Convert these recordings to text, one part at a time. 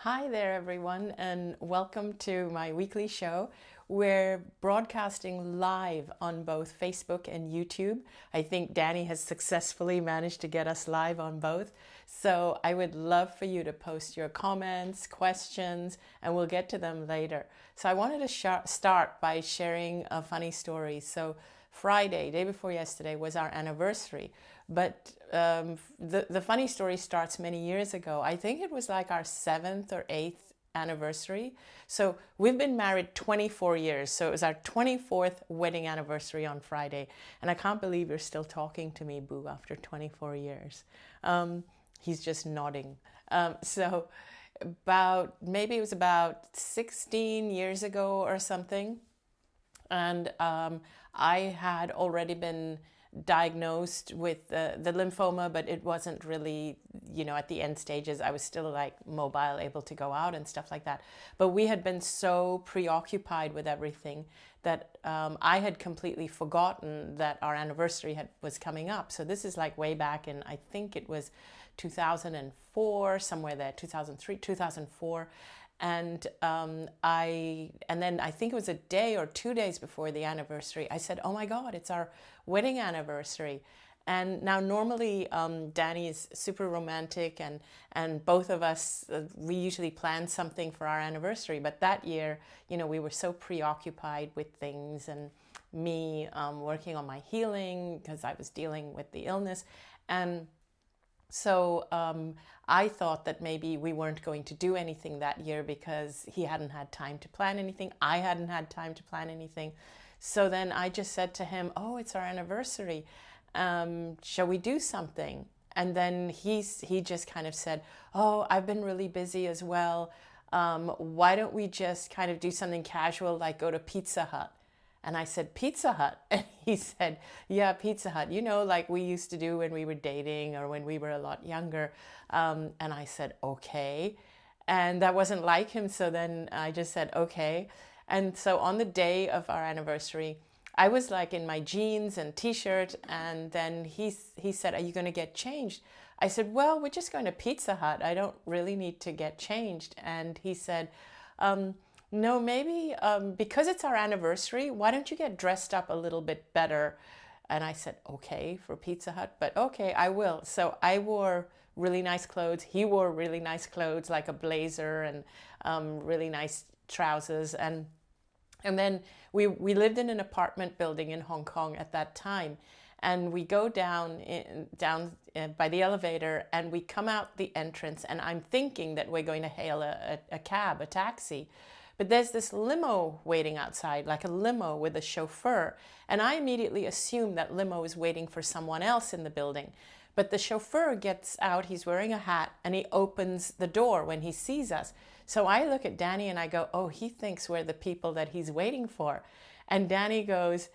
Hi there, everyone, and welcome to my weekly show. We're broadcasting live on both Facebook and YouTube. I think Danny has successfully managed to get us live on both. So I would love for you to post your comments, questions, and we'll get to them later. So I wanted to start by sharing a funny story. So Friday, day before yesterday, was our anniversary. But the funny story starts many years ago. I think it was like our 7th or 8th anniversary. So we've been married 24 years. So it was our 24th wedding anniversary on Friday. And I can't believe you're still talking to me, Boo, after 24 years. He's just nodding. So maybe it was about 16 years ago or something. And I had already been diagnosed with the lymphoma, but it wasn't really, at the end stages. I was still like mobile, able to go out and stuff like that. But we had been so preoccupied with everything that I had completely forgotten that our anniversary was coming up. So this is like way back in, I think it was 2004, somewhere there, 2003, 2004. And then I think it was a day or 2 days before the anniversary, I said, oh my God, it's our wedding anniversary. And now normally Danny is super romantic and both of us, we usually plan something for our anniversary. But that year, we were so preoccupied with things and me working on my healing because I was dealing with the illness. And so I thought that maybe we weren't going to do anything that year because he hadn't had time to plan anything. I hadn't had time to plan anything. So then I just said to him, oh, it's our anniversary. Shall we do something? And then he just kind of said, oh, I've been really busy as well. Why don't we just kind of do something casual, like go to Pizza Hut? And I said, Pizza Hut? And he said, yeah, Pizza Hut, like we used to do when we were dating or when we were a lot younger. And I said, okay. And that wasn't like him. So then I just said, okay. And so on the day of our anniversary, I was like in my jeans and t-shirt. And then he said, are you going to get changed? I said, well, we're just going to Pizza Hut. I don't really need to get changed. And he said, no, maybe because it's our anniversary, why don't you get dressed up a little bit better? And I said, okay, for Pizza Hut, but okay, I will. So I wore really nice clothes. He wore really nice clothes, like a blazer and really nice trousers. And then we lived in an apartment building in Hong Kong at that time. And we go down by the elevator and we come out the entrance. And I'm thinking that we're going to hail a cab, a taxi. But there's this limo waiting outside, like a limo with a chauffeur. And I immediately assume that limo is waiting for someone else in the building. But the chauffeur gets out, he's wearing a hat, and he opens the door when he sees us. So I look at Danny and I go, oh, he thinks we're the people that he's waiting for. And Danny goes,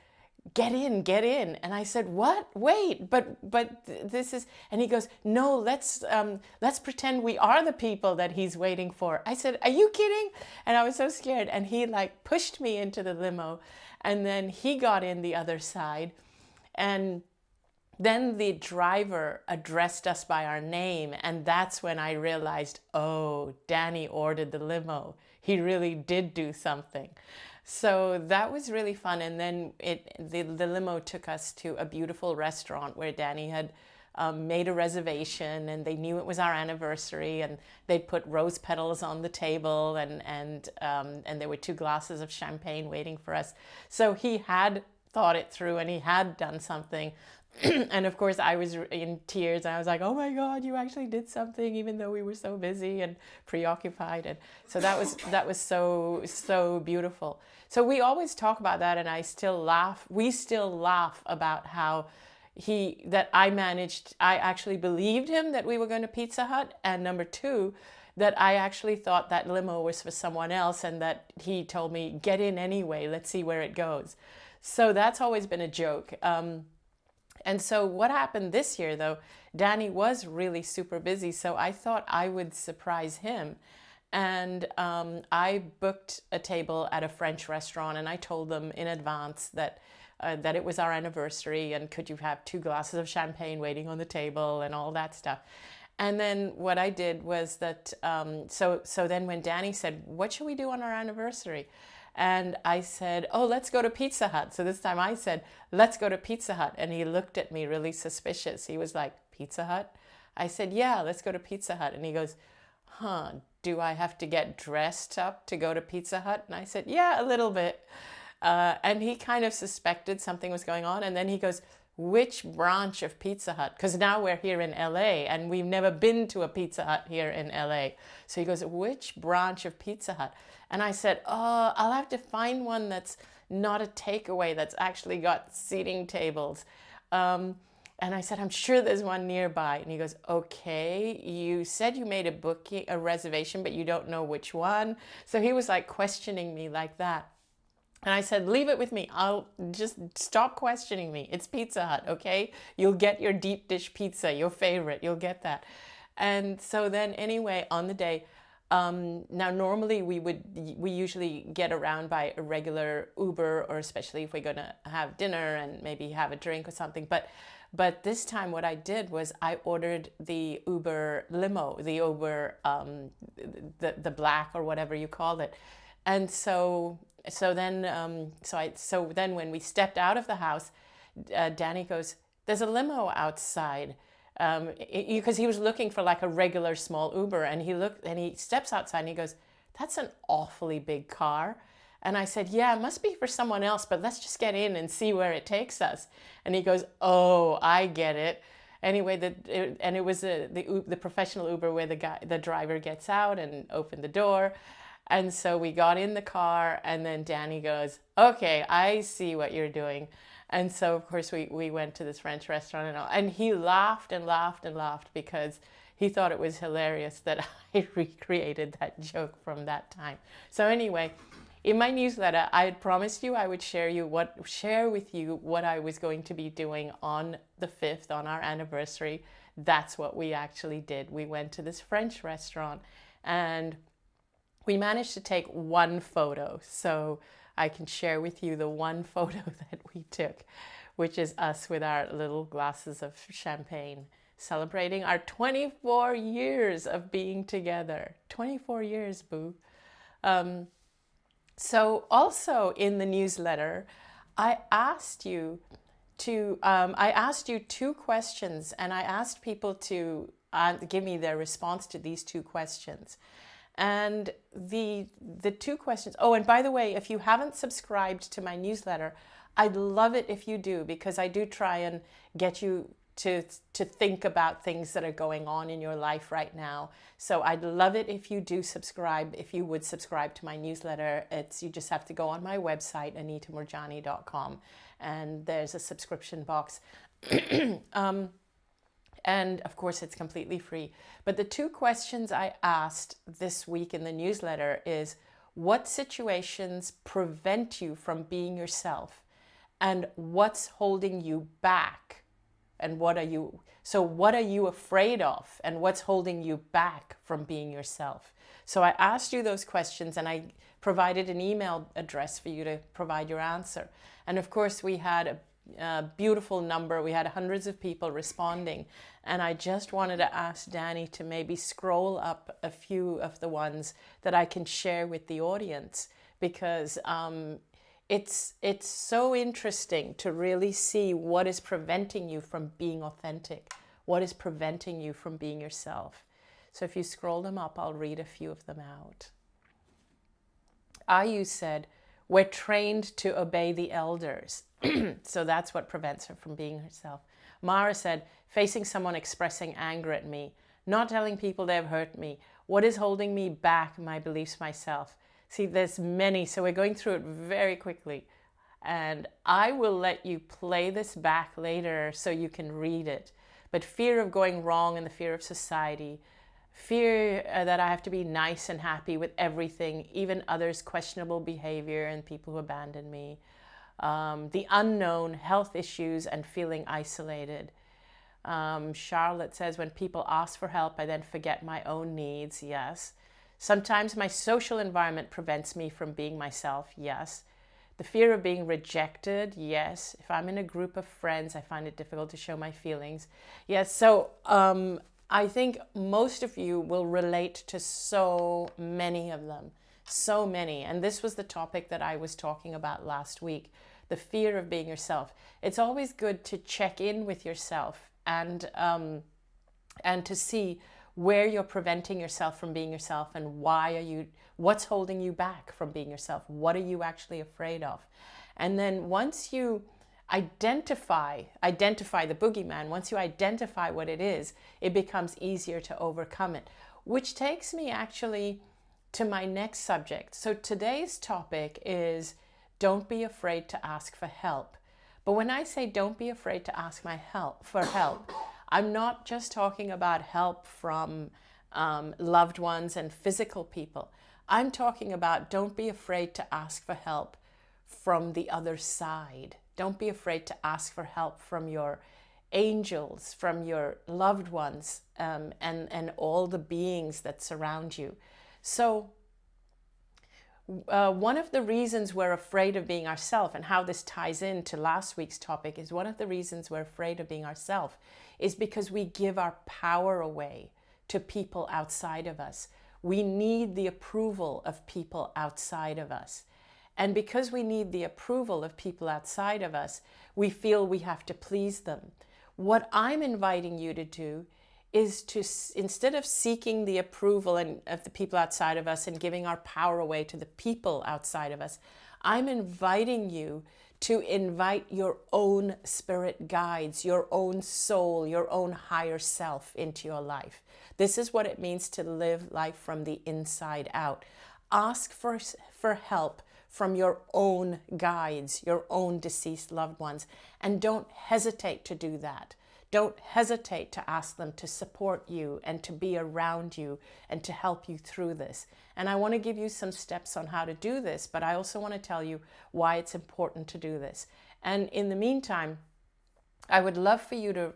get in. And I said, what? Wait, but this is, and he goes, no, let's pretend we are the people that he's waiting for. I said, are you kidding? And I was so scared. And he like pushed me into the limo and then he got in the other side. And then the driver addressed us by our name. And that's when I realized, oh, Danny ordered the limo. He really did do something. So that was really fun. And then the limo took us to a beautiful restaurant where Danny had made a reservation and they knew it was our anniversary and they put rose petals on the table and there were 2 glasses of champagne waiting for us. So he had thought it through and he had done something. And of course I was in tears. I was like, oh my God, you actually did something, even though we were so busy and preoccupied. And so that was so beautiful. So we always talk about that and I still laugh. We still laugh about how I actually believed him that we were going to Pizza Hut. And number 2, that I actually thought that limo was for someone else and that he told me, get in anyway, let's see where it goes. So that's always been a joke. And so what happened this year, though, Danny was really super busy, so I thought I would surprise him. And I booked a table at a French restaurant, and I told them in advance that it was our anniversary, and could you have 2 glasses of champagne waiting on the table and all that stuff. And then what I did was that, so then when Danny said, what should we do on our anniversary? And I said, oh, let's go to Pizza Hut. So this time I said, let's go to Pizza Hut. And he looked at me really suspicious. He was like, Pizza Hut? I said, yeah, let's go to Pizza Hut. And he goes, do I have to get dressed up to go to Pizza Hut? And I said, yeah, a little bit. And he kind of suspected something was going on. And then he goes, which branch of Pizza Hut? Because now we're here in LA and we've never been to a Pizza Hut here in LA. So he goes, which branch of Pizza Hut? And I said, oh, I'll have to find one that's not a takeaway, that's actually got seating tables. And I said, I'm sure there's one nearby. And he goes, okay, you said you made a reservation, but you don't know which one. So he was like questioning me like that. And I said, leave it with me. I'll just stop questioning me. It's Pizza Hut, okay? You'll get your deep dish pizza, your favorite. You'll get that. And so then anyway, on the day, now normally we usually get around by a regular Uber, or especially if we're going to have dinner and maybe have a drink or something. But this time what I did was I ordered the Uber limo, the Uber, the black or whatever you call it. And so then when we stepped out of the house, Danny goes, there's a limo outside. Because he was looking for like a regular small Uber, and he steps outside and he goes, that's an awfully big car. And I said, yeah, it must be for someone else, but let's just get in and see where it takes us. And he goes, oh, I get it. Anyway, it was the professional Uber where the driver gets out and opened the door. And so we got in the car, and then Danny goes, okay, I see what you're doing. And so, of course, we went to this French restaurant, and he laughed and laughed and laughed because he thought it was hilarious that I recreated that joke from that time. So anyway, in my newsletter, I had promised you I would share with you what I was going to be doing on the 5th, on our anniversary. That's what we actually did. We went to this French restaurant, and we managed to take one photo. So I can share with you the one photo that we took, which is us with our little glasses of champagne, celebrating our 24 years of being together. 24 years, boo. So also in the newsletter, I asked you two questions, and I asked people to give me their response to these two questions. And the two questions, oh, and by the way, if you haven't subscribed to my newsletter, I'd love it if you do, because I do try and get you to think about things that are going on in your life right now. So I'd love it if you do subscribe, if you would subscribe to my newsletter. You just have to go on my website, anitamoorjani.com, and there's a subscription box. And of course, it's completely free. But the two questions I asked this week in the newsletter is, what situations prevent you from being yourself? And what's holding you back? And what are you afraid of? And what's holding you back from being yourself? So I asked you those questions, and I provided an email address for you to provide your answer. And of course, we had a beautiful number. We had hundreds of people responding. And I just wanted to ask Danny to maybe scroll up a few of the ones that I can share with the audience, because it's so interesting to really see what is preventing you from being authentic, what is preventing you from being yourself. So if you scroll them up, I'll read a few of them out. Ayu said, we're trained to obey the elders. So that's what prevents her from being herself. Mara said, facing someone expressing anger at me, not telling people they've hurt me. What is holding me back? My beliefs, myself. See, there's many, so we're going through it very quickly. And I will let you play this back later so you can read it. But fear of going wrong and the fear of society, fear that I have to be nice and happy with everything, even others' questionable behavior and people who abandon me. The unknown, health issues, and feeling isolated. Charlotte says, when people ask for help, I then forget my own needs. Yes. Sometimes my social environment prevents me from being myself. Yes. The fear of being rejected. Yes. If I'm in a group of friends, I find it difficult to show my feelings. Yes. So I think most of you will relate to so many of them, so many. And this was the topic that I was talking about last week, the fear of being yourself. It's always good to check in with yourself and to see where you're preventing yourself from being yourself, and what's holding you back from being yourself. What are you actually afraid of? And then once you identify the boogeyman, once you identify what it is, it becomes easier to overcome it. Which takes me actually to my next subject. So today's topic is don't be afraid to ask for help. But when I say don't be afraid to ask for help, I'm not just talking about help from loved ones and physical people. I'm talking about don't be afraid to ask for help from the other side. Don't be afraid to ask for help from your angels, from your loved ones, and all the beings that surround you. So one of the reasons we're afraid of being ourselves, and how this ties into last week's topic, is one of the reasons we're afraid of being ourselves is because we give our power away to people outside of us. We need the approval of people outside of us. And because we need the approval of people outside of us, we feel we have to please them. What I'm inviting you to do is to, instead of seeking the approval of the people outside of us and giving our power away to the people outside of us, I'm inviting you to invite your own spirit guides, your own soul, your own higher self into your life. This is what it means to live life from the inside out. Ask for help from your own guides, your own deceased loved ones, and don't hesitate to do that. Don't hesitate to ask them to support you and to be around you and to help you through this. And I want to give you some steps on how to do this, but I also want to tell you why it's important to do this. And in the meantime, I would love for you to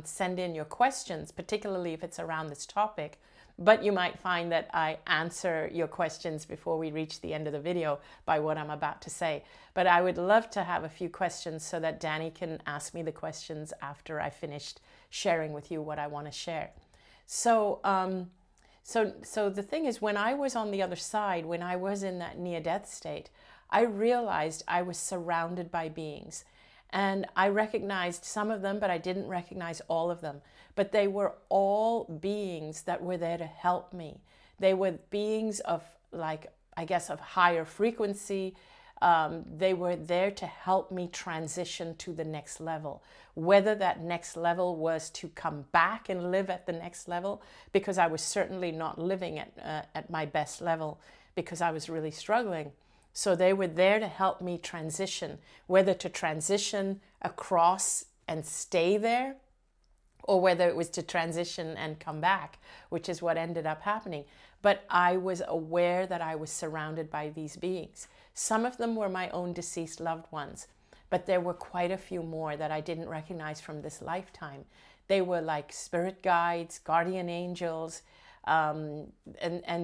send in your questions, particularly if it's around this topic. But you might find that I answer your questions before we reach the end of the video by what I'm about to say. But I would love to have a few questions so that Danny can ask me the questions after I finished sharing with you what I want to share. So the thing is, when I was on the other side, when I was in that near-death state, I realized I was surrounded by beings. And I recognized some of them, but I didn't recognize all of them. But they were all beings that were there to help me. They were beings of, like, I guess, of higher frequency. They were there to help me transition to the next level. Whether that next level was to come back and live at the next level, because I was certainly not living at my best level, because I was really struggling. So they were there to help me transition, whether to transition across and stay there, or whether it was to transition and come back, which is what ended up happening. But I was aware that I was surrounded by these beings. Some of them were my own deceased loved ones, but there were quite a few more that I didn't recognize from this lifetime. They were like spirit guides, guardian angels, and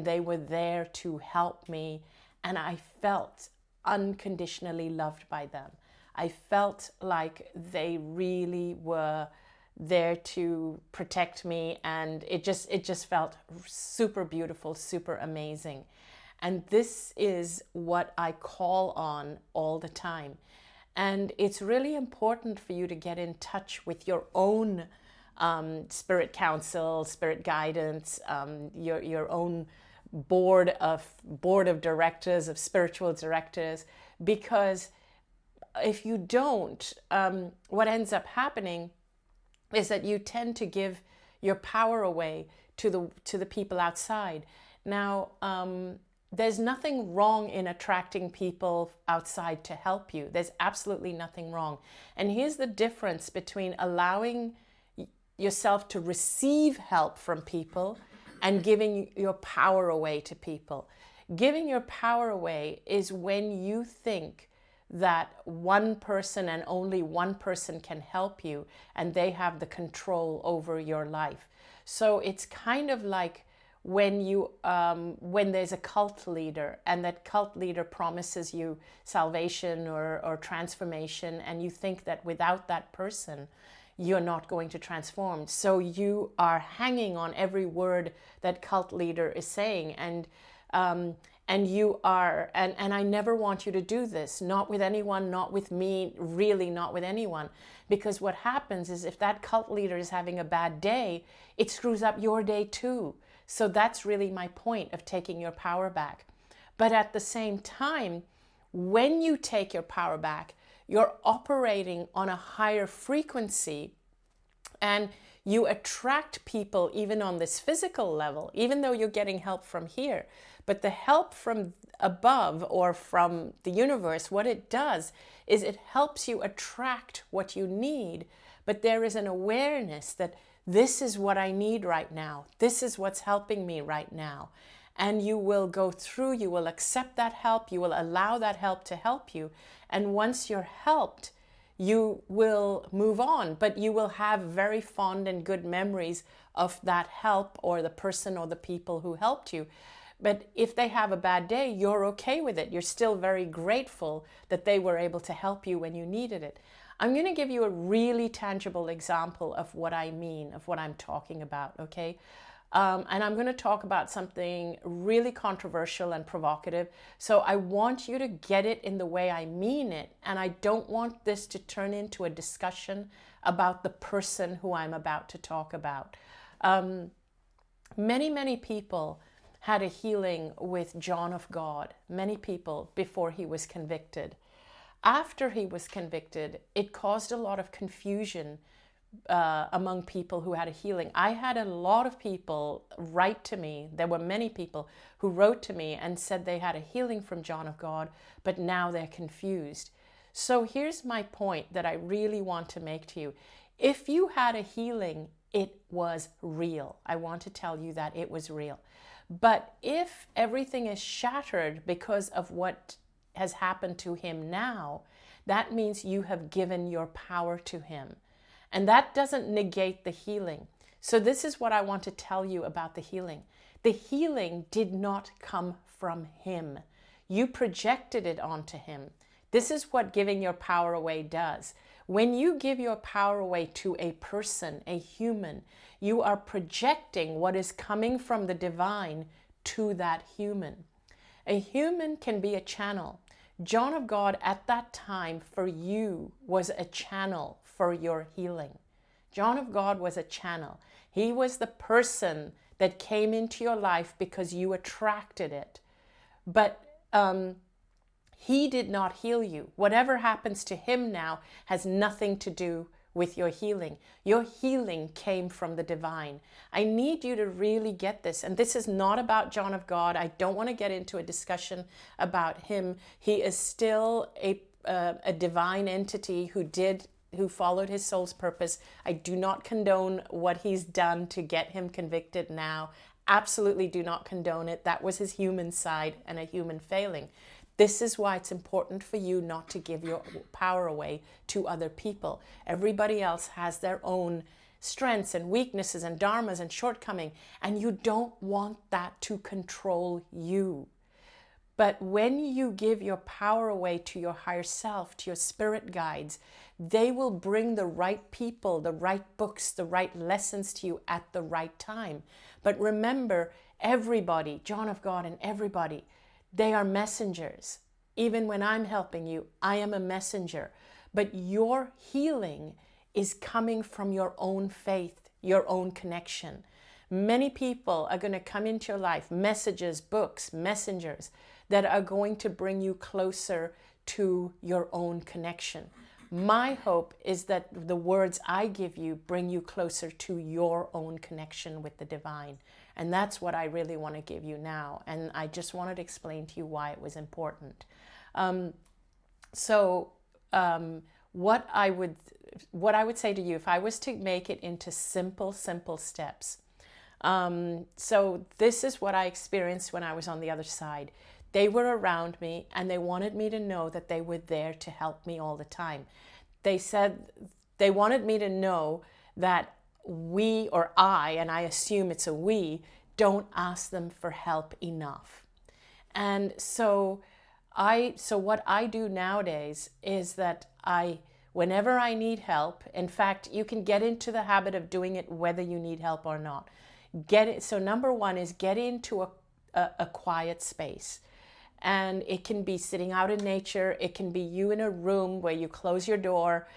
they were there to help me. And I felt unconditionally loved by them. I felt like they really were there to protect me, and it just felt super beautiful, super amazing. And this is what I call on all the time. And it's really important for you to get in touch with your own spirit council, spirit guidance, your own board of directors, of spiritual directors, because if you don't, what ends up happening is that you tend to give your power away to the people outside. Now, there's nothing wrong in attracting people outside to help you. There's absolutely nothing wrong. And here's the difference between allowing yourself to receive help from people and giving your power away to people. Giving your power away is when you think that one person and only one person can help you, and they have the control over your life. So it's kind of like when there's a cult leader, and that cult leader promises you salvation or transformation, and you think that without that person, you're not going to transform. So you are hanging on every word that cult leader is saying, and you are, and I never want you to do this, not with anyone, not with me, really not with anyone. Because what happens is if that cult leader is having a bad day, it screws up your day too. So that's really my point of taking your power back. But at the same time, when you take your power back, you're operating on a higher frequency, and you attract people even on this physical level, even though you're getting help from here. But the help from above or from the universe, what it does is it helps you attract what you need. But there is an awareness that this is what I need right now. This is what's helping me right now. And you will go through, you will accept that help, you will allow that help to help you. And once you're helped, you will move on, but you will have very fond and good memories of that help or the person or the people who helped you. But if they have a bad day, you're okay with it. You're still very grateful that they were able to help you when you needed it. I'm going to give you a really tangible example of what I mean, of what I'm talking about, okay? And I'm going to talk about something really controversial and provocative. So I want you to get it in the way I mean it. And I don't want this to turn into a discussion about the person who I'm about to talk about. Many people had a healing with John of God, many people, before he was convicted. After he was convicted, it caused a lot of confusion among people who had a healing. I had a lot of people write to me. There were many people who wrote to me and said they had a healing from John of God, but now they're confused. So here's my point that I really want to make to you. If you had a healing, it was real. I want to tell you that it was real. But if everything is shattered because of what has happened to him now, that means you have given your power to him. And that doesn't negate the healing. So this is what I want to tell you about the healing. The healing did not come from him. You projected it onto him. This is what giving your power away does. When you give your power away to a person, a human, you are projecting what is coming from the divine to that human. A human can be a channel. John of God at that time for you was a channel for your healing. John of God was a channel. He was the person that came into your life because you attracted it. But he did not heal you. Whatever happens to him now has nothing to do with your healing. Your healing came from the divine. I need you to really get this. And this is not about John of God. I don't want to get into a discussion about him. He is still a divine entity who followed his soul's purpose. I do not condone what he's done to get him convicted now. Absolutely do not condone it. That was his human side and a human failing. This is why it's important for you not to give your power away to other people. Everybody else has their own strengths and weaknesses and dharmas and shortcomings, and you don't want that to control you. But when you give your power away to your higher self, to your spirit guides, they will bring the right people, the right books, the right lessons to you at the right time. But remember, everybody, John of God and everybody, they are messengers. Even when I'm helping you, I am a messenger. But your healing is coming from your own faith, your own connection. Many people are going to come into your life, messages, books, messengers, that are going to bring you closer to your own connection. My hope is that the words I give you bring you closer to your own connection with the divine. And that's what I really want to give you now. And I just wanted to explain to you why it was important. What I would say to you, if I was to make it into simple steps. So this is what I experienced when I was on the other side. They were around me and they wanted me to know that they were there to help me all the time. They said they wanted me to know that we, or I, and I assume it's a we, don't ask them for help enough. And so what I do nowadays is that whenever I need help. In fact, you can get into the habit of doing it whether you need help or not. So number one is get into a quiet space. And it can be sitting out in nature. It can be you in a room where you close your door,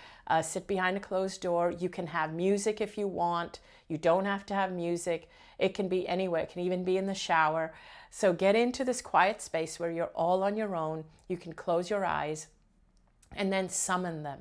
sit behind a closed door. You can have music if you want. You don't have to have music. It can be anywhere. It can even be in the shower. So get into this quiet space where you're all on your own. You can close your eyes and then summon them.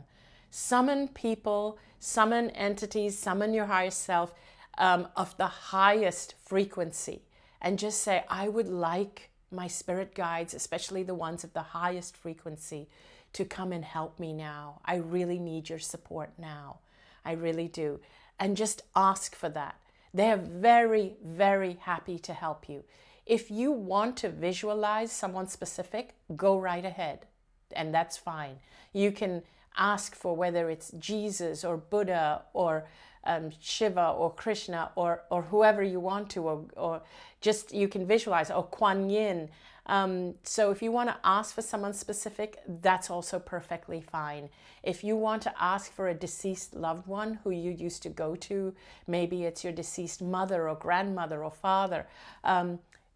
Summon people, summon entities, summon your higher self of the highest frequency. And just say, I would like my spirit guides, especially the ones of the highest frequency, to come and help me now. I really need your support now. I really do. And just ask for that. They are very, very happy to help you. If you want to visualize someone specific, go right ahead. And that's fine. You can ask for whether it's Jesus or Buddha or Shiva or Krishna or whoever you want to, or just you can visualize, or Kuan Yin. So if you want to ask for someone specific, that's also perfectly fine. If you want to ask for a deceased loved one who you used to go to, maybe it's your deceased mother or grandmother or father,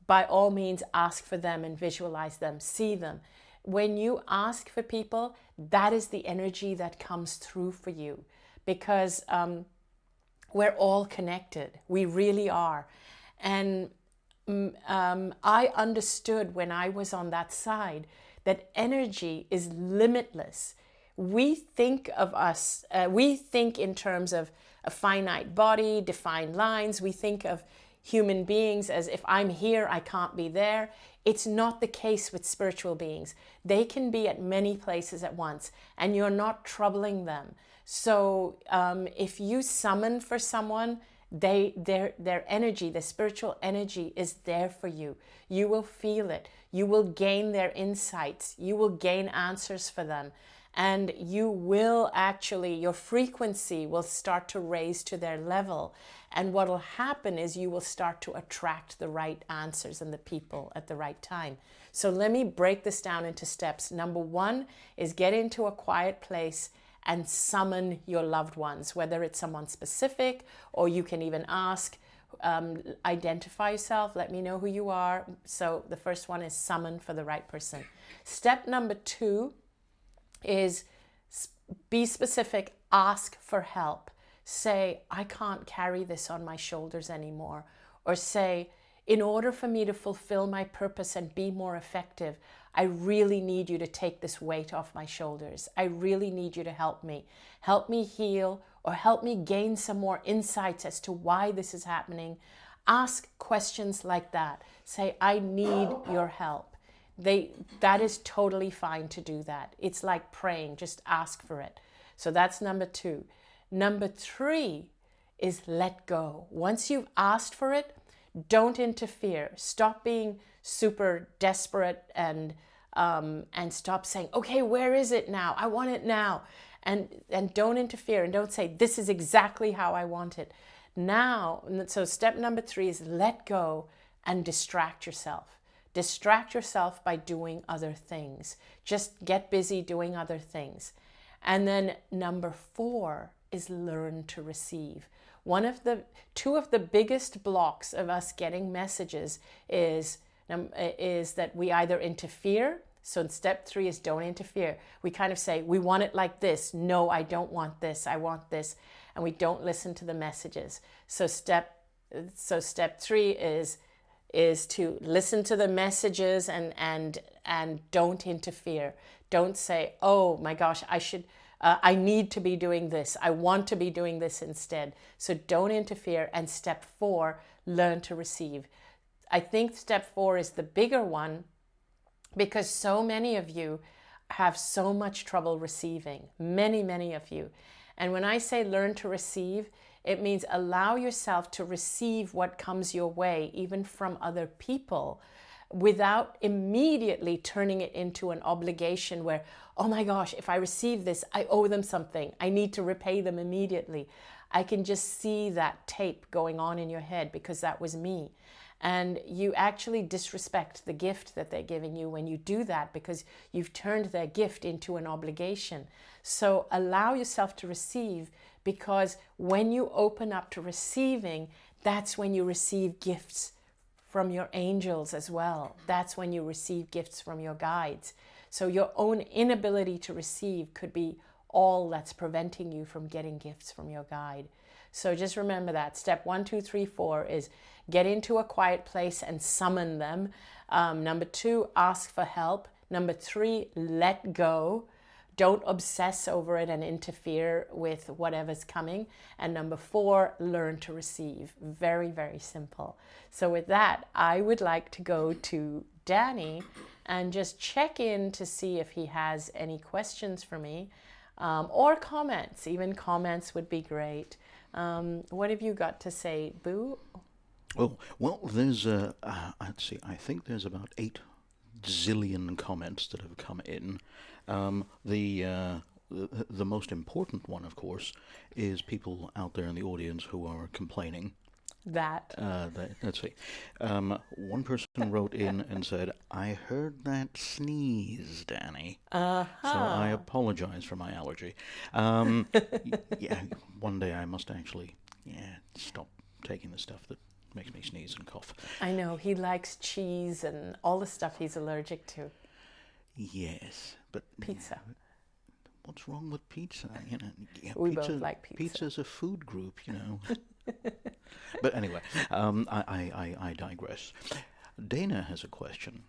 by all means ask for them and visualize them, see them. When you ask for people, that is the energy that comes through for you, because we're all connected. We really are. And I understood when I was on that side that energy is limitless. We think of us, we think in terms of a finite body, defined lines. We think of human beings as if I'm here, I can't be there. It's not the case with spiritual beings. They can be at many places at once, and you're not troubling them. So if you summon for someone, their energy, the spiritual energy is there for you. You will feel it. You will gain their insights. You will gain answers for them. And you will actually, your frequency will start to raise to their level. And what will happen is you will start to attract the right answers and the people at the right time. So let me break this down into steps. Number one is get into a quiet place and summon your loved ones, whether it's someone specific, or you can even ask, identify yourself, let me know who you are. So the first one is summon for the right person. Step number two is be specific, ask for help. Say, I can't carry this on my shoulders anymore. Or say, in order for me to fulfill my purpose and be more effective, I really need you to take this weight off my shoulders. I really need you to help me. Help me heal, or help me gain some more insights as to why this is happening. Ask questions like that. Say, I need your help. That is totally fine to do that. It's like praying, just ask for it. So that's number two. Number three is let go. Once you've asked for it, don't interfere. Stop being super desperate and stop saying, okay, where is it now? I want it now. And don't interfere, and don't say, this is exactly how I want it. Now, so step number three is let go and distract yourself. Distract yourself by doing other things. Just get busy doing other things. And then number four is learn to receive. Two of the biggest blocks of us getting messages is that we either interfere. So in step three is don't interfere. We kind of say, we want it like this. No, I don't want this. I want this. And we don't listen to the messages. So step three is to listen to the messages and don't interfere. Don't say, oh my gosh, I need to be doing this. I want to be doing this instead. So don't interfere. And step four, learn to receive. I think step four is the bigger one because so many of you have so much trouble receiving. Many, many of you. And when I say learn to receive, it means allow yourself to receive what comes your way, even from other people, without immediately turning it into an obligation where, oh my gosh, if I receive this, I owe them something. I need to repay them immediately. I can just see that tape going on in your head because that was me. And you actually disrespect the gift that they're giving you when you do that, because you've turned their gift into an obligation. So allow yourself to receive, because when you open up to receiving, that's when you receive gifts from your angels as well. That's when you receive gifts from your guides. So your own inability to receive could be all that's preventing you from getting gifts from your guide. So just remember that. Step 1, 2, 3, 4 is get into a quiet place and summon them. Number 2, ask for help. Number 3, let go. Don't obsess over it and interfere with whatever's coming. And number 4, learn to receive. Very, very simple. So with that, I would like to go to Danny and just check in to see if he has any questions for me, or comments. Even comments would be great. What have you got to say, Boo? Oh, well, there's let's see, I think there's about 8 zillion comments that have come in. The most important one, of course, is people out there in the audience who are complaining. Let's see. One person wrote in and said, "I heard that sneeze, Danny." So I apologize for my allergy. Yeah, one day I must actually, stop taking the stuff that makes me sneeze and cough. I know, he likes cheese and all the stuff he's allergic to. Yes, but pizza. What's wrong with pizza? We both like pizza. Pizza's a food group, But anyway, I digress. Dana has a question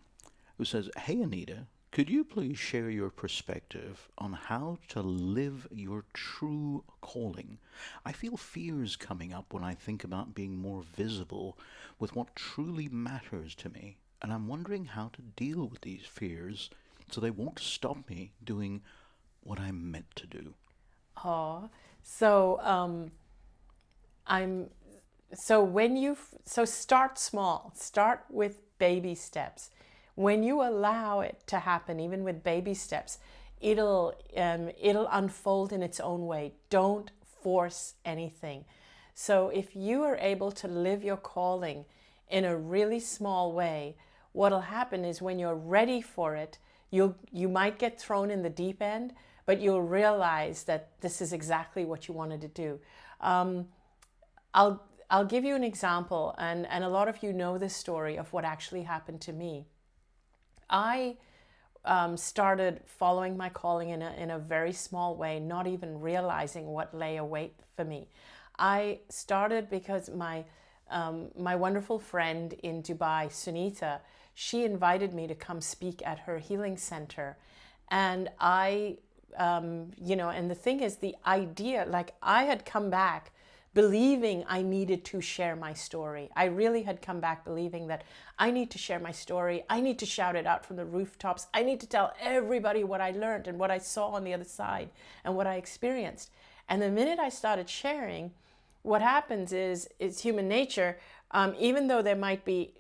who says, "Hey Anita, could you please share your perspective on how to live your true calling? I feel fears coming up when I think about being more visible with what truly matters to me, and I'm wondering how to deal with these fears so they won't stop me doing what I'm meant to do." So start small. Start with baby steps. When you allow it to happen, even with baby steps, it'll unfold in its own way. Don't force anything. So if you are able to live your calling in a really small way, what'll happen is when you're ready for it, you might get thrown in the deep end, but you'll realize that this is exactly what you wanted to do. I'll give you an example, and a lot of you know this story of what actually happened to me. I started following my calling in a very small way, not even realizing what lay await for me. I started because my wonderful friend in Dubai, Sunita, she invited me to come speak at her healing center. And and the thing is, the idea, like I had come back believing I needed to share my story. I really had come back believing that I need to share my story. I need to shout it out from the rooftops. I need to tell everybody what I learned and what I saw on the other side and what I experienced. And the minute I started sharing, what happens is, it's human nature. Even though there might be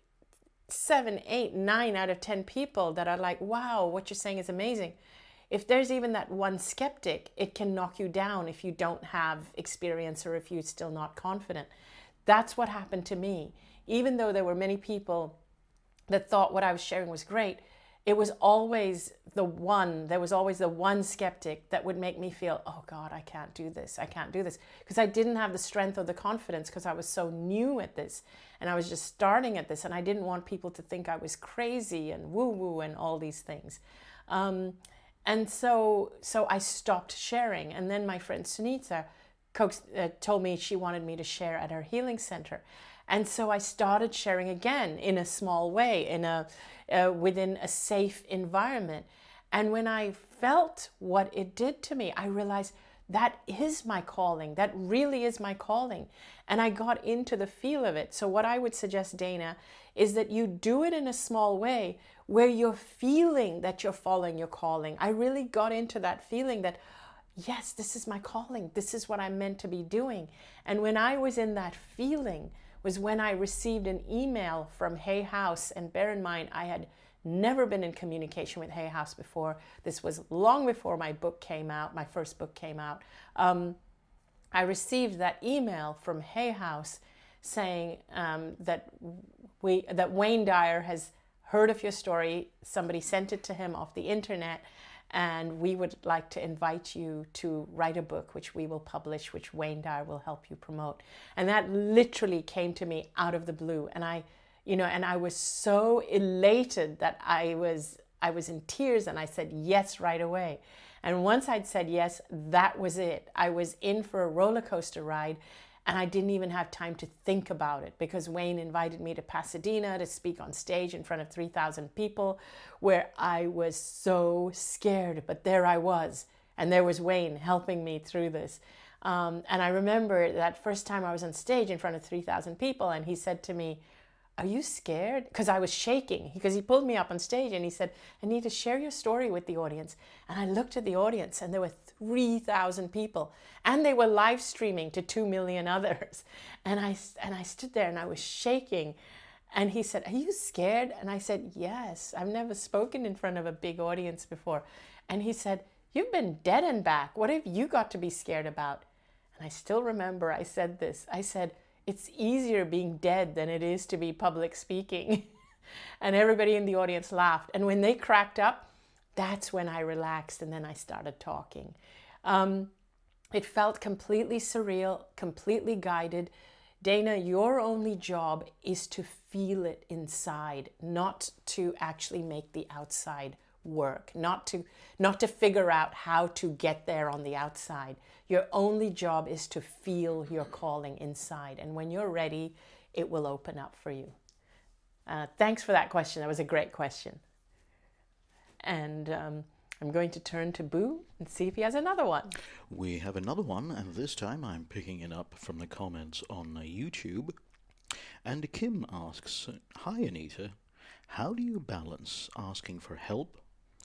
7, 8, 9 out of 10 people that are like, wow, what you're saying is amazing. If there's even that one skeptic, it can knock you down if you don't have experience or if you're still not confident. That's what happened to me. Even though there were many people that thought what I was sharing was great, it was always there was always the one skeptic that would make me feel, oh God, I can't do this. Because I didn't have the strength or the confidence, because I was so new at this and I was just starting at this, and I didn't want people to think I was crazy and woo-woo and all these things. And so I stopped sharing. And then my friend Sunita told me she wanted me to share at her healing center. And so I started sharing again in a small way, within a safe environment. And when I felt what it did to me, I realized that is my calling. That really is my calling. And I got into the feel of it. So what I would suggest, Dana, is that you do it in a small way where you're feeling that you're following your calling. I really got into that feeling that, yes, this is my calling. This is what I'm meant to be doing. And when I was in that feeling was when I received an email from Hay House. And bear in mind, I had never been in communication with Hay House before. This was long before my book came out, my first book came out. I received that email from Hay House saying that that Wayne Dyer has heard of your story. Somebody sent it to him off the internet, and we would like to invite you to write a book, which we will publish, which Wayne Dyer will help you promote. And that literally came to me out of the blue. And I was so elated that I was in tears, and I said yes right away. And once I'd said yes, that was it. I was in for a roller coaster ride, and I didn't even have time to think about it, because Wayne invited me to Pasadena to speak on stage in front of 3,000 people, where I was so scared. But there I was, and there was Wayne helping me through this. And I remember that first time I was on stage in front of 3,000 people, and he said to me, "Are you scared?" Because I was shaking. Because he pulled me up on stage and he said, "Anita, share your story with the audience." And I looked at the audience, and there were 3,000 people, and they were live streaming to 2 million others. And I stood there and I was shaking. And he said, "Are you scared?" And I said, "Yes, I've never spoken in front of a big audience before." And he said, "You've been dead and back. What have you got to be scared about?" And I still remember I said this. I said, "It's easier being dead than it is to be public speaking." And everybody in the audience laughed. And when they cracked up, that's when I relaxed, and then I started talking. It felt completely surreal, completely guided. Dana, your only job is to feel it inside, not to actually make the outside work, not to figure out how to get there on the outside. Your only job is to feel your calling inside. And when you're ready, it will open up for you. Thanks for that question. That was a great question. And I'm going to turn to Boo and see if he has another one. We have another one, and this time I'm picking it up from the comments on YouTube. And Kim asks, "Hi Anita, how do you balance asking for help,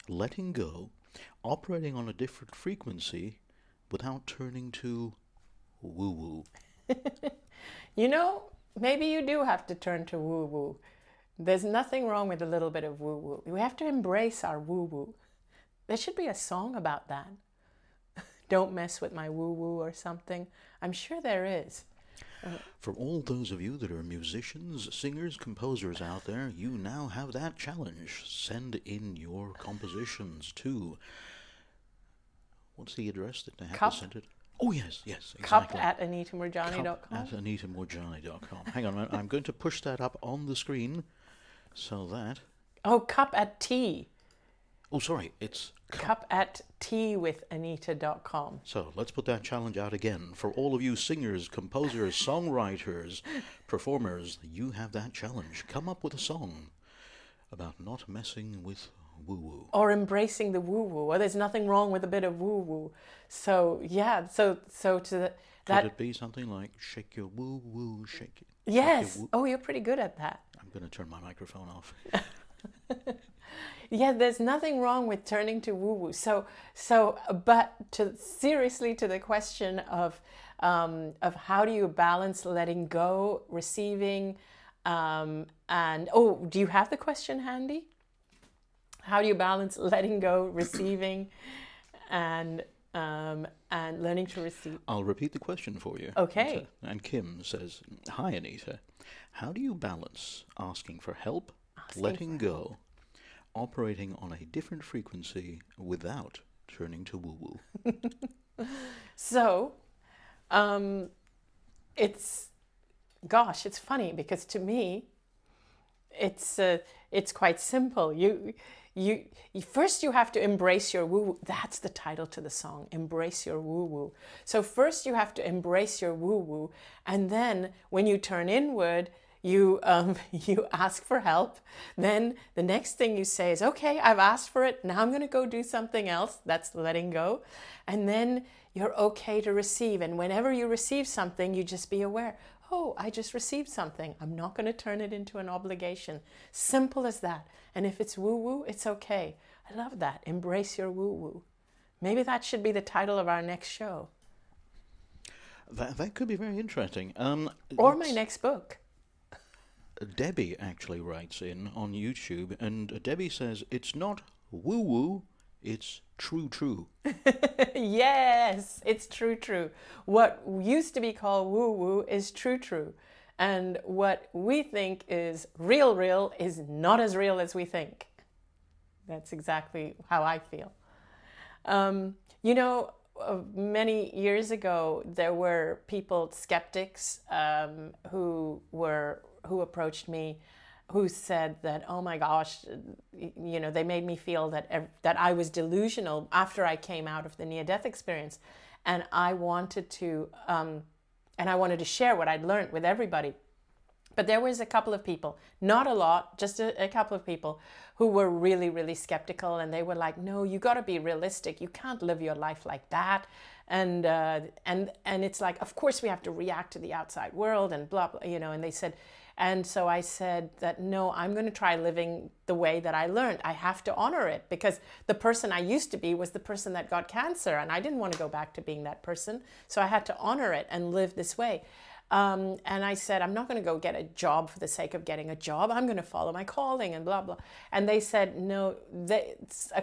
letting go, operating on a different frequency without turning to woo-woo?" Maybe you do have to turn to woo-woo. There's nothing wrong with a little bit of woo-woo. We have to embrace our woo-woo. There should be a song about that. Don't mess with my woo-woo or something. I'm sure there is. For all those of you that are musicians, singers, composers out there, you now have that challenge. Send in your compositions to... What's the address that they have Cup. to send it? Oh, yes, exactly. Cup@AnitaMoorjani.com. Cup@AnitaMoorjani.com. Hang on, I'm going to push that up on the screen so that... Oh, cup@tea. Oh, sorry, it's... Cup@teawithanita.com. So let's put that challenge out again. For all of you singers, composers, songwriters, performers, you have that challenge. Come up with a song about not messing with woo-woo. Or embracing the woo-woo. Or there's nothing wrong with a bit of woo-woo. So, yeah, so to that... Could it be something like, shake your woo-woo, shake it? Yes. Oh, you're pretty good at that. I'm going to turn my microphone off. Yeah, there's nothing wrong with turning to woo-woo. But seriously to the question of how do you balance letting go, receiving, do you have the question handy? How do you balance letting go, receiving, and learning to receive? I'll repeat the question for you. Okay. And Kim says, "Hi Anita, how do you balance asking for help, letting go, operating on a different frequency without turning to woo-woo?" So, it's funny because to me, it's quite simple. You first you have to embrace your woo-woo. That's the title to the song, Embrace Your Woo-Woo. So first you have to embrace your woo-woo, and then when you turn inward, you ask for help. Then the next thing you say is, okay, I've asked for it. Now I'm going to go do something else. That's letting go. And then you're okay to receive. And whenever you receive something, you just be aware, oh, I just received something. I'm not going to turn it into an obligation. Simple as that. And if it's woo-woo, it's okay. I love that. Embrace your woo-woo. Maybe that should be the title of our next show. That could be very interesting. Or my next book. Debbie actually writes in on YouTube, and Debbie says, "It's not woo-woo, it's true." Yes, it's true. What used to be called woo-woo is true. And what we think is real is not as real as we think. That's exactly how I feel. You know, many years ago, there were people, skeptics, who approached me, who said that, oh my gosh, you know, they made me feel that I was delusional after I came out of the near-death experience, and I wanted to share what I'd learned with everybody. But there was a couple of people, not a lot, just a couple of people who were really, really skeptical, and they were like, no, you got to be realistic. You can't live your life like that. And it's like, of course we have to react to the outside world and blah, blah, you know, and they said, and so I said that, no, I'm going to try living the way that I learned. I have to honor it, because the person I used to be was the person that got cancer, and I didn't want to go back to being that person. So I had to honor it and live this way. And I said, I'm not going to go get a job for the sake of getting a job. I'm going to follow my calling and blah, blah. And they said, no,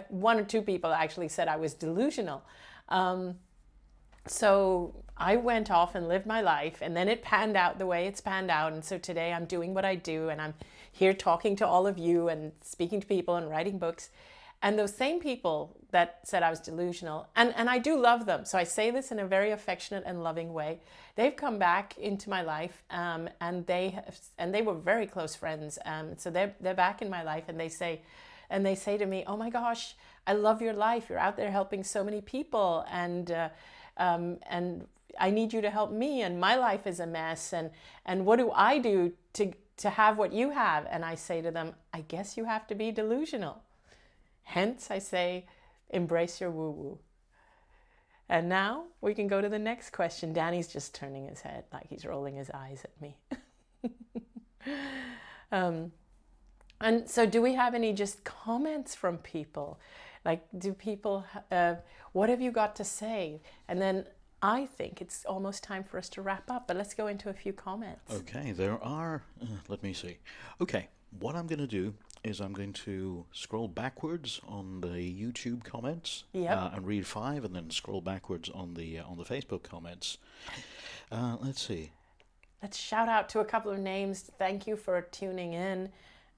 one or two people actually said I was delusional. So I went off and lived my life, and then it panned out the way it's panned out. And so today I'm doing what I do, and I'm here talking to all of you and speaking to people and writing books. And those same people that said I was delusional, and I do love them, so I say this in a very affectionate and loving way, they've come back into my life, and they were very close friends. So they're back in my life, and they say to me, oh my gosh, I love your life. You're out there helping so many people, and I need you to help me, and my life is a mess, and what do I do to have what you have? And I say to them, I guess you have to be delusional. Hence, I say, embrace your woo-woo. And now we can go to the next question. Danny's just turning his head like he's rolling his eyes at me. And so do we have any just comments from people? Like, do people, what have you got to say? And then I think it's almost time for us to wrap up, but let's go into a few comments. Okay, there are, let me see. Okay, what I'm going to do is I'm going to scroll backwards on the YouTube comments, and read 5, and then scroll backwards on the Facebook comments. Let's see. Let's shout out to a couple of names. Thank you for tuning in.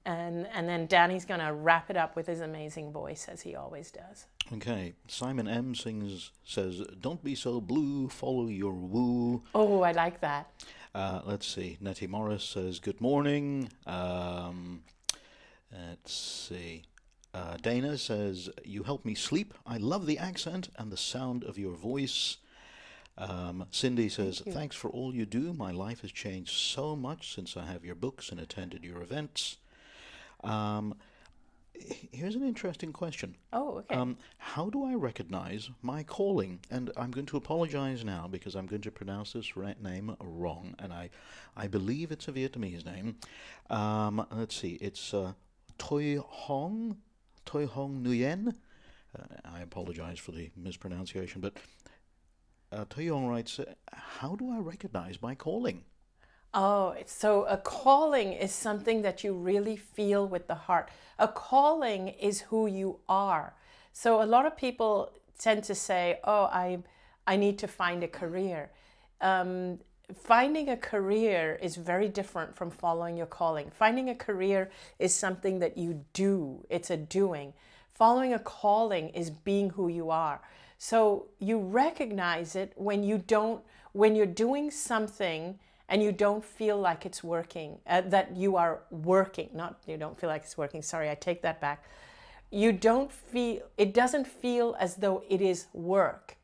And then Danny's going to wrap it up with his amazing voice, as he always does. Okay, Simon M. says, don't be so blue, follow your woo. Oh, I like that. Let's see. Nettie Morris says, good morning. Let's see. Dana says, you help me sleep. I love the accent and the sound of your voice. Cindy says, thanks for all you do. My life has changed so much since I have your books and attended your events. Here's an interesting question. Oh, okay. How do I recognize my calling? And I'm going to apologize now because I'm going to pronounce this name wrong, and I believe it's a Vietnamese name. Let's see. It's Toi Hong Nguyen. I apologize for the mispronunciation, but Toi Hong writes, how do I recognize my calling? Oh, so a calling is something that you really feel with the heart. A calling is who you are. So a lot of people tend to say, oh, I need to find a career. Finding a career is very different from following your calling. Finding a career is something that you do. It's a doing. Following a calling is being who you are. So you recognize it when you're doing something and you don't feel like it's working, that you are working, not you don't feel like it's working. Sorry, I take that back. It doesn't feel as though it is work.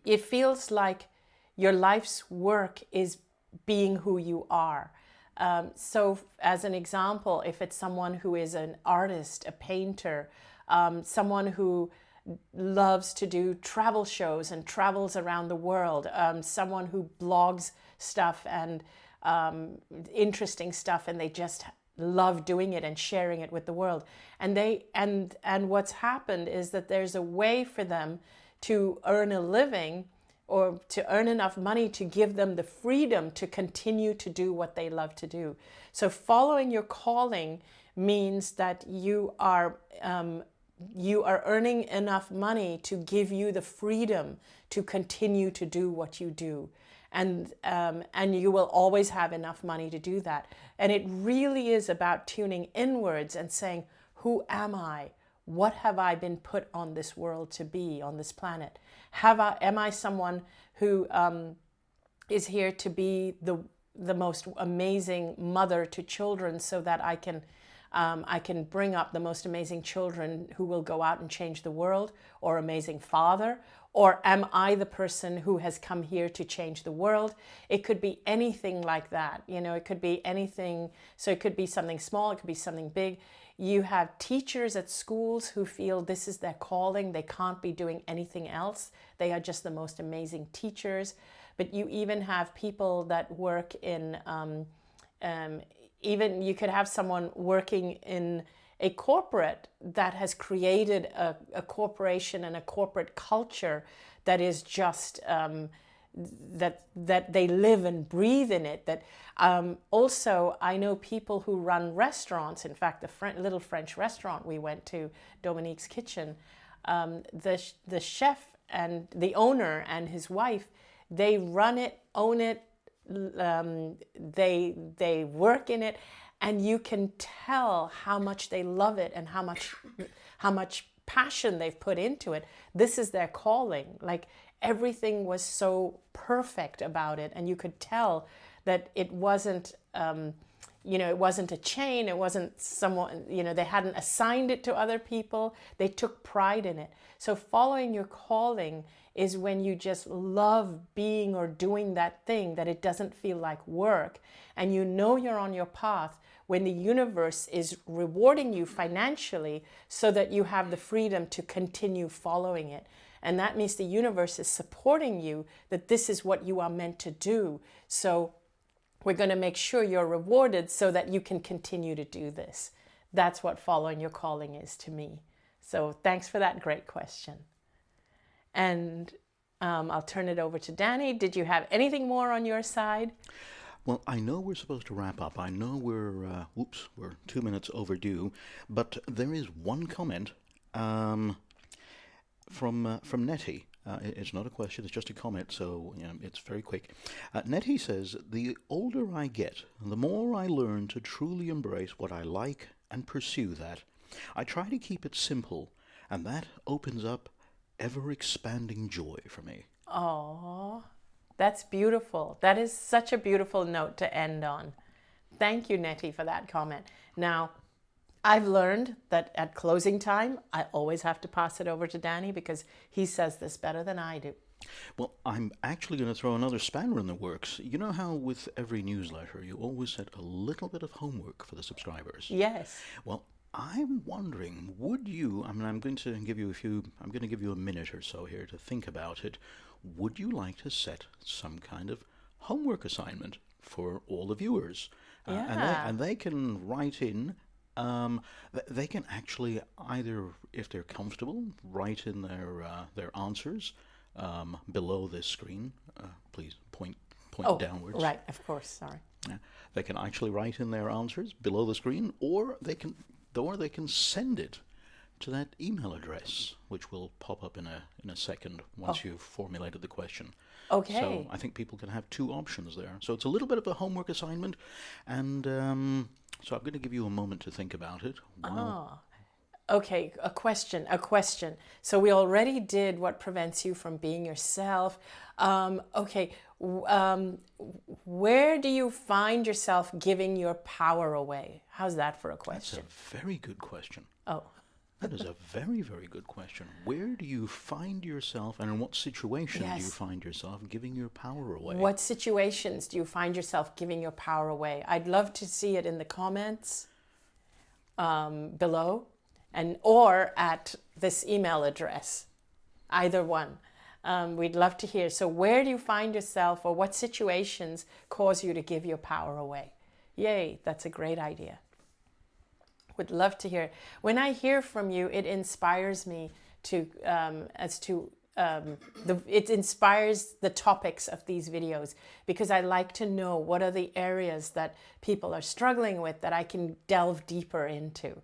It feels like your life's work is being who you are. So as an example, if it's someone who is an artist, a painter, someone who loves to do travel shows and travels around the world, someone who blogs stuff and interesting stuff, and they just love doing it and sharing it with the world. And what's happened is that there's a way for them to earn a living or to earn enough money to give them the freedom to continue to do what they love to do. So following your calling means that you are earning enough money to give you the freedom to continue to do what you do. and you will always have enough money to do that. And it really is about tuning inwards and saying, who am I? What have I been put on this world to be, on this planet? Am I someone who is here to be the most amazing mother to children, so that I can bring up the most amazing children who will go out and change the world, or amazing father? Or am I the person who has come here to change the world? It could be anything like that. It could be anything. So it could be something small, it could be something big. You have teachers at schools who feel this is their calling. They can't be doing anything else. They are just the most amazing teachers. But you even have people that work in, even you could have someone working in a corporate that has created a corporation and a corporate culture that is just that they live and breathe in it. That also, I know people who run restaurants. In fact, the little French restaurant we went to, Dominique's Kitchen, the chef and the owner and his wife, they run it, own it, they work in it. And you can tell how much they love it and how much passion they've put into it. This is their calling. Like, everything was so perfect about it, and you could tell that it wasn't, it wasn't a chain. It wasn't someone, they hadn't assigned it to other people. They took pride in it. So following your calling is when you just love being or doing that thing, that it doesn't feel like work, and you're on your path, when the universe is rewarding you financially so that you have the freedom to continue following it. And that means the universe is supporting you, that this is what you are meant to do. So we're going to make sure you're rewarded so that you can continue to do this. That's what following your calling is to me. So thanks for that great question. And I'll turn it over to Danny. Did you have anything more on your side? Well, I know we're supposed to wrap up. I know we're 2 minutes overdue, but there is one comment from Nettie. It's not a question, it's just a comment, so it's very quick. Nettie says, the older I get, the more I learn to truly embrace what I like and pursue that. I try to keep it simple, and that opens up ever-expanding joy for me. Oh, that's beautiful. That is such a beautiful note to end on. Thank you, Nettie, for that comment. Now, I've learned that at closing time, I always have to pass it over to Danny, because he says this better than I do. Well, I'm actually going to throw another spanner in the works. You know how with every newsletter, you always set a little bit of homework for the subscribers? Yes. Well, I'm wondering, would you, I'm going to give you a minute or so here to think about it. Would you like to set some kind of homework assignment for all the viewers? Yeah. And they can write in, they can actually either, if they're comfortable, write in their answers below this screen. Please point downwards. Right, of course, sorry. Yeah. They can actually write in their answers below the screen, or they can send it to that email address, which will pop up in a second once you've formulated the question. Okay. So I think people can have two options there. So it's a little bit of a homework assignment, and so I'm going to give you a moment to think about it. Okay, a question. So we already did what prevents you from being yourself. Where do you find yourself giving your power away? How's that for a question? That's a very good question. Oh. That is a very, very good question. Where do you find yourself, and in what situation do you find yourself giving your power away? What situations do you find yourself giving your power away? I'd love to see it in the comments below, or at this email address. Either one. We'd love to hear. So where do you find yourself, or what situations cause you to give your power away? Yay, that's a great idea. Would love to hear. When I hear from you, it inspires me to, it inspires the topics of these videos, because I like to know what are the areas that people are struggling with that I can delve deeper into.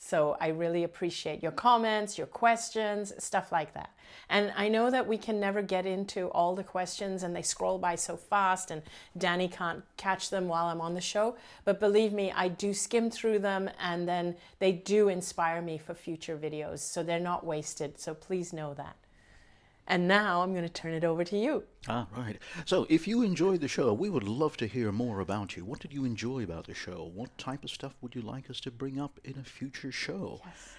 So I really appreciate your comments, your questions, stuff like that. And I know that we can never get into all the questions and they scroll by so fast and Danny can't catch them while I'm on the show. But believe me, I do skim through them and then they do inspire me for future videos. So they're not wasted. So please know that. And now I'm going to turn it over to you. Ah, right. So if you enjoyed the show, we would love to hear more about you. What did you enjoy about the show? What type of stuff would you like us to bring up in a future show? Yes.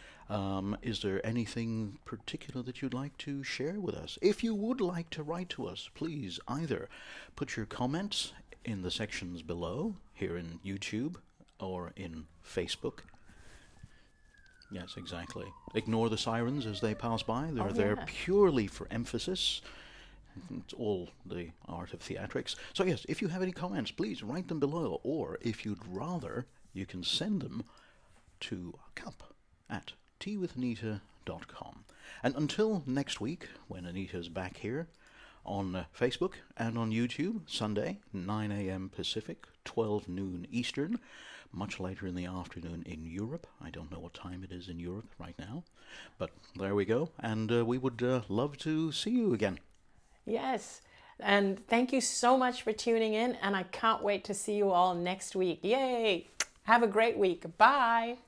Is there anything particular that you'd like to share with us? If you would like to write to us, please either put your comments in the sections below, here in YouTube or in Facebook. Yes, exactly. Ignore the sirens as they pass by. They're there purely for emphasis. It's all the art of theatrics. So yes, if you have any comments, please write them below. Or if you'd rather, you can send them to cup@teawithanita.com. And until next week, when Anita's back here on Facebook and on YouTube, Sunday, 9 a.m. Pacific, 12 noon Eastern, much later in the afternoon in Europe. I don't know what time it is in Europe right now, but there we go. And we would love to see you again. Yes. And thank you so much for tuning in. And I can't wait to see you all next week. Yay. Have a great week. Bye.